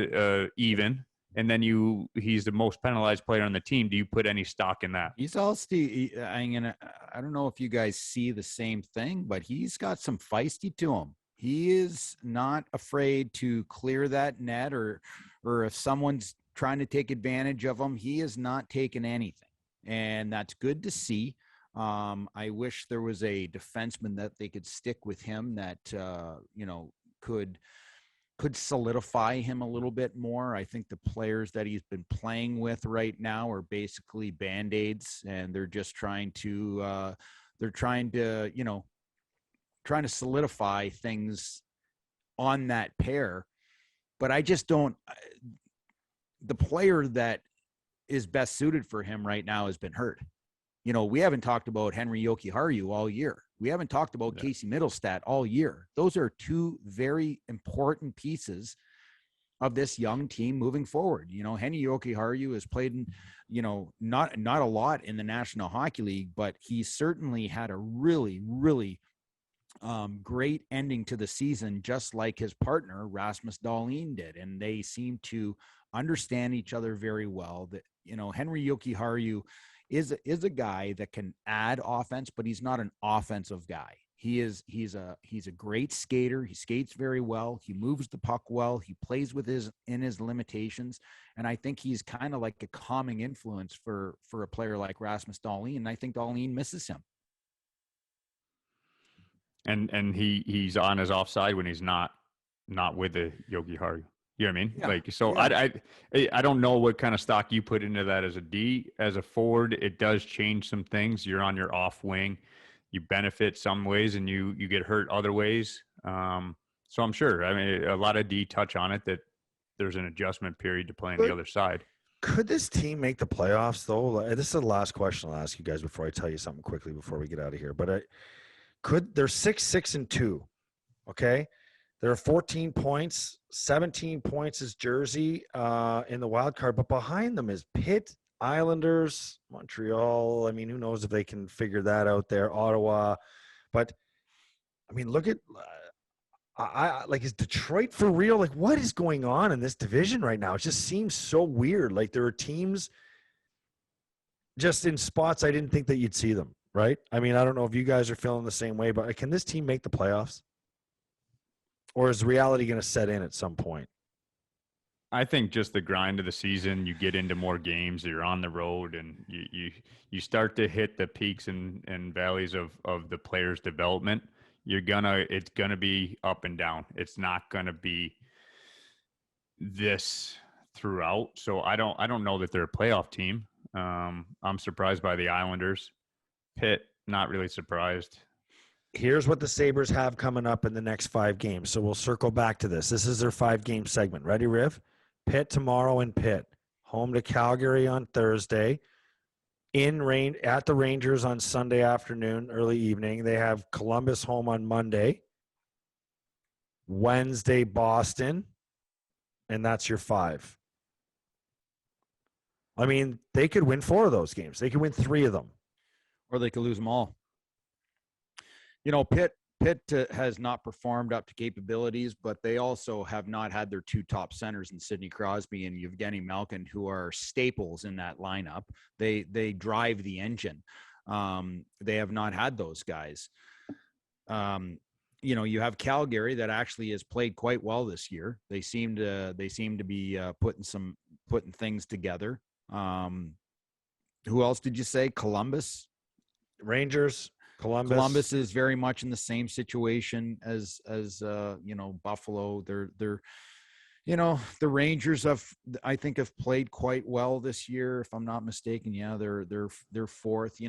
[SPEAKER 3] even, and then he's the most penalized player on the team. Do you put any stock in that?
[SPEAKER 2] He's also, I don't know if you guys see the same thing, but he's got some feisty to him. He is not afraid to clear that net, or if someone's trying to take advantage of him, he is not taking anything. And that's good to see. I wish there was a defenseman that they could stick with him that, could solidify him a little bit more. I think the players that he's been playing with right now are basically Band-Aids, and they're just trying to solidify things on that pair. But I just don't, the player that is best suited for him right now has been hurt. We haven't talked about Henri Jokiharju all year. We haven't talked about Casey Middlestat all year. Those are two very important pieces of this young team moving forward. Henri Jokiharju has played in, not a lot in the National Hockey League, but he certainly had a really, really great ending to the season, just like his partner Rasmus Dahlin did. And they seem to understand each other very well. That, Henri Jokiharju is a guy that can add offense, but he's not an offensive guy. He's a great skater. He skates very well. He moves the puck well. He plays in his limitations. And I think he's kind of like a calming influence for a player like Rasmus Dahlin. And I think Dahlin misses him.
[SPEAKER 3] And he's on his offside when he's not with the Jokiharju. You know what I mean? Yeah. I don't know what kind of stock you put into that as a D. As a forward, it does change some things. You're on your off wing. You benefit some ways and you get hurt other ways. So I'm sure. I mean, a lot of D touch on it, that there's an adjustment period to playing the other side.
[SPEAKER 1] Could this team make the playoffs, though? This is the last question I'll ask you guys before I tell you something quickly before we get out of here. But they're 6-6-2, okay? There are 14 points. 17 points is Jersey in the wild card, but behind them is Pitt, Islanders, Montreal. I mean, who knows if they can figure that out there, Ottawa. But, I mean, look at is Detroit for real? Like, what is going on in this division right now? It just seems so weird. Like, there are teams just in spots I didn't think that you'd see them, right? I mean, I don't know if you guys are feeling the same way, but can this team make the playoffs? Or is reality going to set in at some point?
[SPEAKER 3] I think just the grind of the season, you get into more games, you're on the road, and you start to hit the peaks and valleys of the player's development. It's gonna be up and down. It's not gonna be this throughout. So I don't know that they're a playoff team. I'm surprised by the Islanders. Pitt, not really surprised.
[SPEAKER 1] Here's what the Sabres have coming up in the next 5 games. So we'll circle back to this. This is their 5-game segment. Ready, Riv? Pitt tomorrow in Pitt. Home to Calgary on Thursday. At the Rangers on Sunday afternoon, early evening. They have Columbus home on Monday. Wednesday, Boston. And that's your 5. I mean, they could win 4 of those games. They could win 3 of them.
[SPEAKER 2] Or they could lose them all. Pitt has not performed up to capabilities, but they also have not had their 2 top centers in Sidney Crosby and Evgeny Malkin, who are staples in that lineup. They drive the engine. They have not had those guys. You have Calgary that actually has played quite well this year. They seem to be putting things together. Who else did you say? Columbus,
[SPEAKER 1] Rangers.
[SPEAKER 2] Columbus is very much in the same situation as Buffalo. They're the Rangers I think have played quite well this year, if I'm not mistaken. Yeah, they're fourth.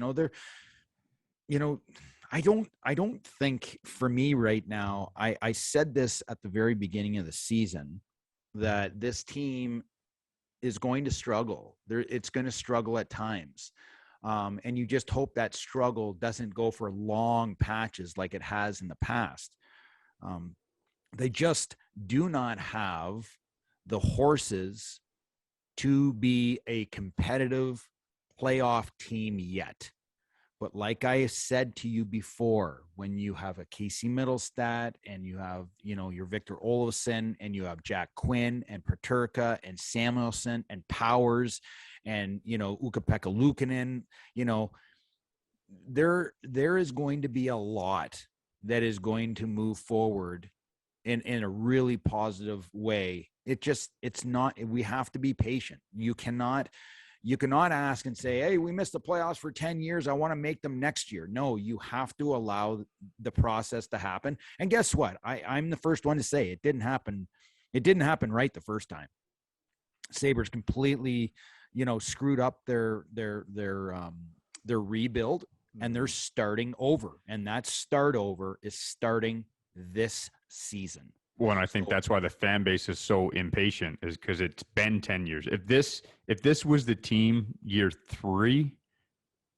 [SPEAKER 2] I don't think, for me right now, I said this at the very beginning of the season, that this team is going to struggle. It's going to struggle at times. And you just hope that struggle doesn't go for long patches like it has in the past. They just do not have the horses to be a competitive playoff team yet. But like I said to you before, when you have a Casey Middlestat and you have, your Victor Olofsson and you have Jack Quinn and Peterka and Samuelson and Powers and, Ukko-Pekka Luukkonen, there is going to be a lot that is going to move forward in a really positive way. It's not, we have to be patient. You cannot ask and say, hey, we missed the playoffs for 10 years. I want to make them next year. No, you have to allow the process to happen. And guess what? I'm the first one to say it didn't happen. It didn't happen right the first time. Sabres completely, screwed up their rebuild, and they're starting over. And that start over is starting this season.
[SPEAKER 3] Well, and I think that's why the fan base is so impatient, is because it's been 10 years. If this was the team year 3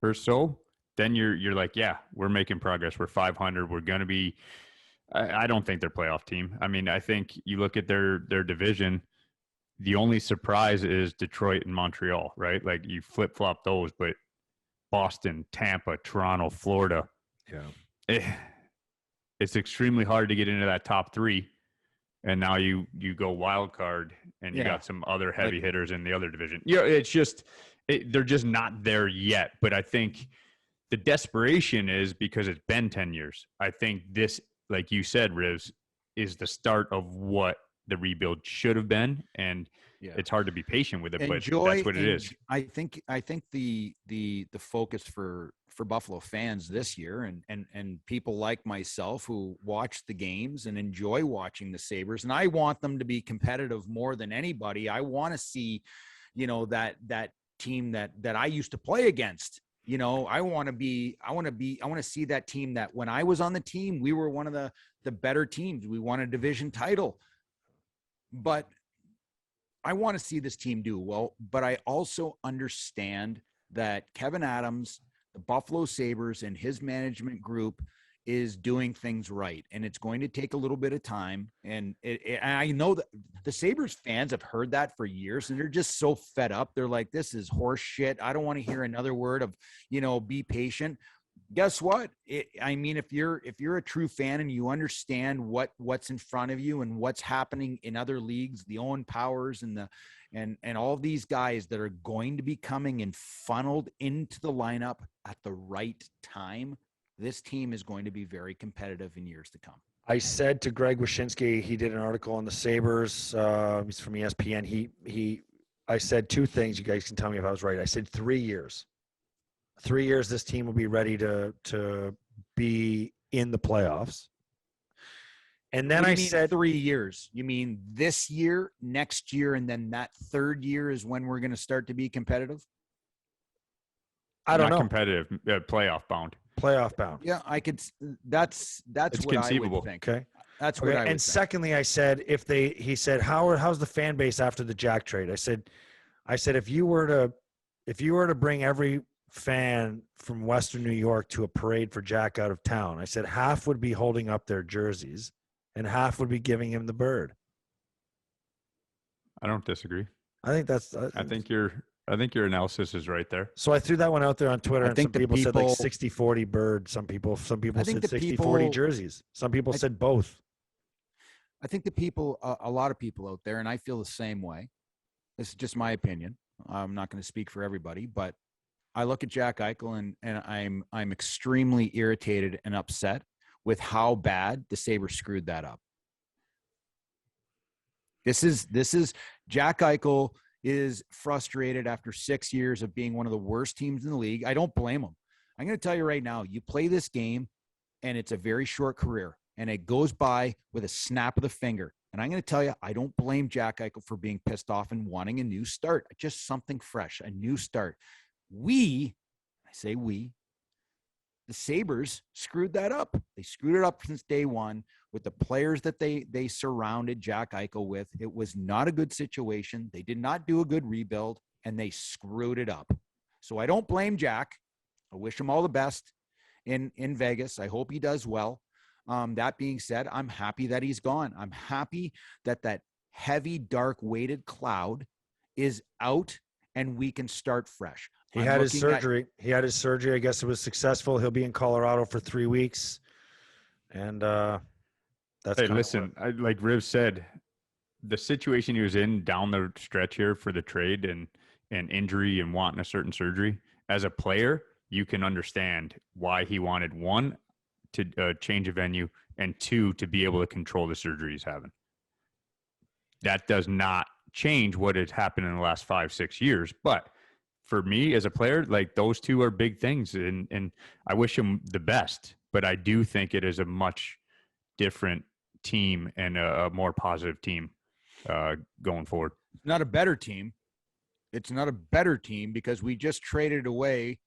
[SPEAKER 3] or so, then you're like, yeah, we're making progress. We're 500. We're going to be – I don't think they're a playoff team. I mean, I think you look at their division, the only surprise is Detroit and Montreal, right? Like you flip-flop those, but Boston, Tampa, Toronto, Florida.
[SPEAKER 1] Yeah.
[SPEAKER 3] It's extremely hard to get into that top 3. And now you go wild card, and you got some other heavy hitters in the other division. It's just they're just not there yet. But I think the desperation is because it's been 10 years. I think this, like you said, Rivs, is the start of what the rebuild should have been, and it's hard to be patient with it. But that's what it is.
[SPEAKER 2] I think the focus for Buffalo fans this year, and people like myself who watch the games and enjoy watching the Sabres, and I want them to be competitive more than anybody. I want to see, that team that I used to play against. I want to see that team that when I was on the team, we were one of the better teams. We won a division title. But I want to see this team do well, but I also understand that Kevin Adams, the Buffalo Sabres, and his management group is doing things right. And it's going to take a little bit of time. And I know that the Sabres fans have heard that for years, and they're just so fed up. They're like, this is horse shit. I don't want to hear another word of, be patient. Guess what? If you're a true fan and you understand what's in front of you and what's happening in other leagues, the Owen Powers and all of these guys that are going to be coming and funneled into the lineup at the right time, this team is going to be very competitive in years to come.
[SPEAKER 1] I said to Greg Wyshynski, he did an article on the Sabres. He's from ESPN. I said 2 things. You guys can tell me if I was right. I said 3 years. 3 years, this team will be ready to be in the playoffs. And then I said
[SPEAKER 2] 3 years. You mean this year, next year, and then that third year is when we're going to start to be competitive?
[SPEAKER 3] I don't know. Competitive, playoff bound.
[SPEAKER 1] Playoff bound.
[SPEAKER 2] Yeah, I could. That's
[SPEAKER 3] it's
[SPEAKER 2] what
[SPEAKER 3] conceivable.
[SPEAKER 2] I would think.
[SPEAKER 1] Okay,
[SPEAKER 2] that's what I would
[SPEAKER 1] And
[SPEAKER 2] think.
[SPEAKER 1] secondly, I said he said how's the fan base after the Jack trade? I said if you were to bring every fan from Western New York to a parade for Jack out of town, I said half would be holding up their jerseys and half would be giving him the bird.
[SPEAKER 3] I don't disagree.
[SPEAKER 1] I think your analysis is right there. So I threw that one out there on Twitter, and some people said like 60-40 bird. Some people said 60-40 jerseys. Some people said both.
[SPEAKER 2] I think a lot of people out there, and I feel the same way. This is just my opinion. I'm not going to speak for everybody, but I look at Jack Eichel and I'm extremely irritated and upset with how bad the Sabres screwed that up. This is Jack Eichel is frustrated after 6 years of being one of the worst teams in the league. I don't blame him. I'm going to tell you right now, you play this game and it's a very short career and it goes by with a snap of the finger. And I'm going to tell you, I don't blame Jack Eichel for being pissed off and wanting a new start. Just something fresh, a new start. The Sabres screwed that up. They screwed it up since day one with the players that they surrounded Jack Eichel with. It was not a good situation. They did not do a good rebuild, and they screwed it up. So I don't blame Jack. I wish him all the best in Vegas. I hope he does well. That being said, I'm happy that he's gone. I'm happy that heavy, dark, weighted cloud is out and we can start fresh.
[SPEAKER 1] He had his surgery. I guess it was successful. He'll be in Colorado for 3 weeks. And that's
[SPEAKER 3] listen, like Riv said, the situation he was in down the stretch here for the trade and injury and wanting a certain surgery, as a player, you can understand why he wanted, one, to change a venue, and 2, to be able to control the surgery he's having. That does not change what has happened in the last 5-6 years. But for me as a player, like, those 2 are big things, and I wish him the best. But I do think it is a much different team and a more positive team going forward.
[SPEAKER 2] Not a better team. It's not a better team because we just traded away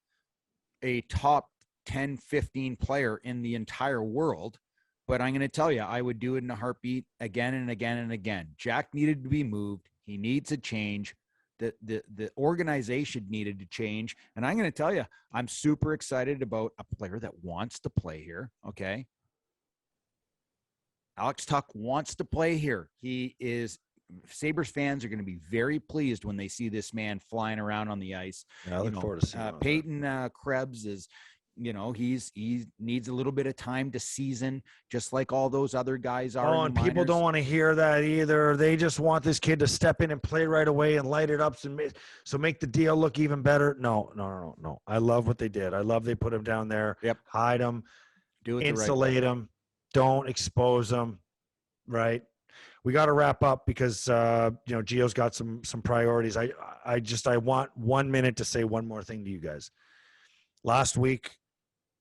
[SPEAKER 2] a top 10, 15 player in the entire world. But I'm going to tell you, I would do it in a heartbeat again and again and again. Jack needed to be moved. He needs a change. The organization needed to change. And I'm going to tell you, I'm super excited about a player that wants to play here. Okay. Alex Tuch wants to play here. Sabres fans are going to be very pleased when they see this man flying around on the ice.
[SPEAKER 1] Yeah, I look forward to seeing him.
[SPEAKER 2] Peyton Krebs is, he needs a little bit of time to season, just like all those other guys are.
[SPEAKER 1] Oh, and people don't want to hear that either. They just want this kid to step in and play right away and light it up, so make the deal look even better. No. I love what they did. I love they put him down there.
[SPEAKER 2] Yep.
[SPEAKER 1] Hide him.
[SPEAKER 2] Do it.
[SPEAKER 1] Insulate him. Don't expose him. Right. We got to wrap up because Gio's got some priorities. I want 1 minute to say one more thing to you guys. Last week,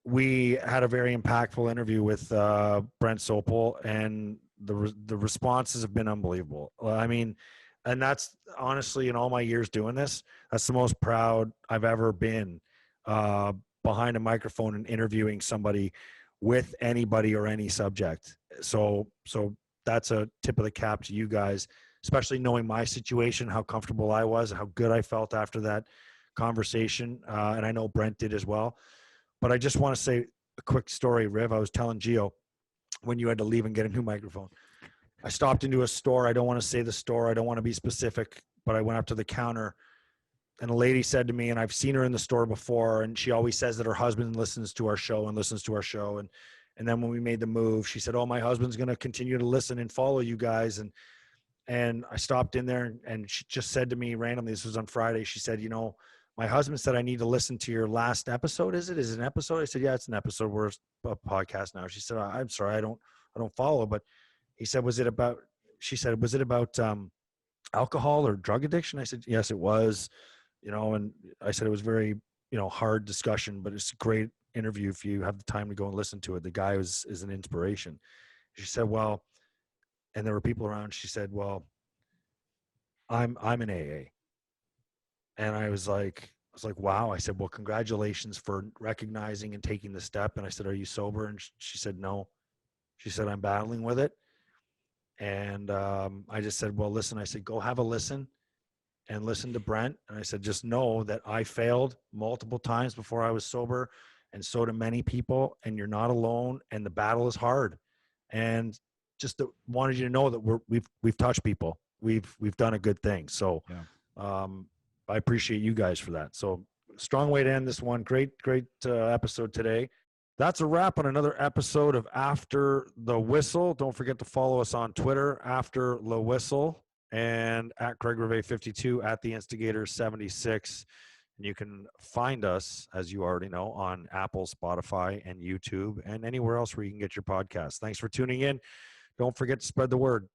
[SPEAKER 1] we had a very impactful interview with Brent Sopel, and the responses have been unbelievable. I mean, and that's honestly, in all my years doing this, that's the most proud I've ever been behind a microphone and interviewing somebody with anybody or any subject. So that's a tip of the cap to you guys, especially knowing my situation, how comfortable I was, how good I felt after that conversation. And I know Brent did as well. But I just want to say a quick story, Riv. I was telling Gio when you had to leave and get a new microphone. I stopped into a store. I don't want to say the store. I don't want to be specific, but I went up to the counter, and a lady said to me, and I've seen her in the store before, and she always says that her husband listens to our show. And then when we made the move, she said, "Oh, my husband's going to continue to listen and follow you guys." And I stopped in there, and she just said to me randomly, this was on Friday, she said, "My husband said I need to listen to your last episode. Is it an episode?" I said, "Yeah, it's an episode. We're a podcast now." She said, "I'm sorry, I don't follow." But he said, she said, "Was it about alcohol or drug addiction?" I said, "Yes, it was." And I said, it was very, hard discussion, but it's a great interview if you have the time to go and listen to it. The guy is an inspiration. She said, "Well," and there were people around. She said, "Well, I'm an AA." And I was like, "Wow." I said, "Well, congratulations for recognizing and taking the step." And I said, "Are you sober?" And she said, "No." She said, "I'm battling with it." And I just said, "Well, listen," I said, "Go have a listen and listen to Brent." And I said, "Just know that I failed multiple times before I was sober, and so do many people, and you're not alone, and the battle is hard." And just wanted you to know that we've touched people. We've done a good thing. So yeah. I appreciate you guys for that. So strong way to end this one. Great episode today. That's a wrap on another episode of After the Whistle. Don't forget to follow us on Twitter, After the Whistle, and at Craig Rivet 52, at the Instigator 76. And you can find us, as you already know, on Apple, Spotify, and YouTube, and anywhere else where you can get your podcasts. Thanks for tuning in. Don't forget to spread the word.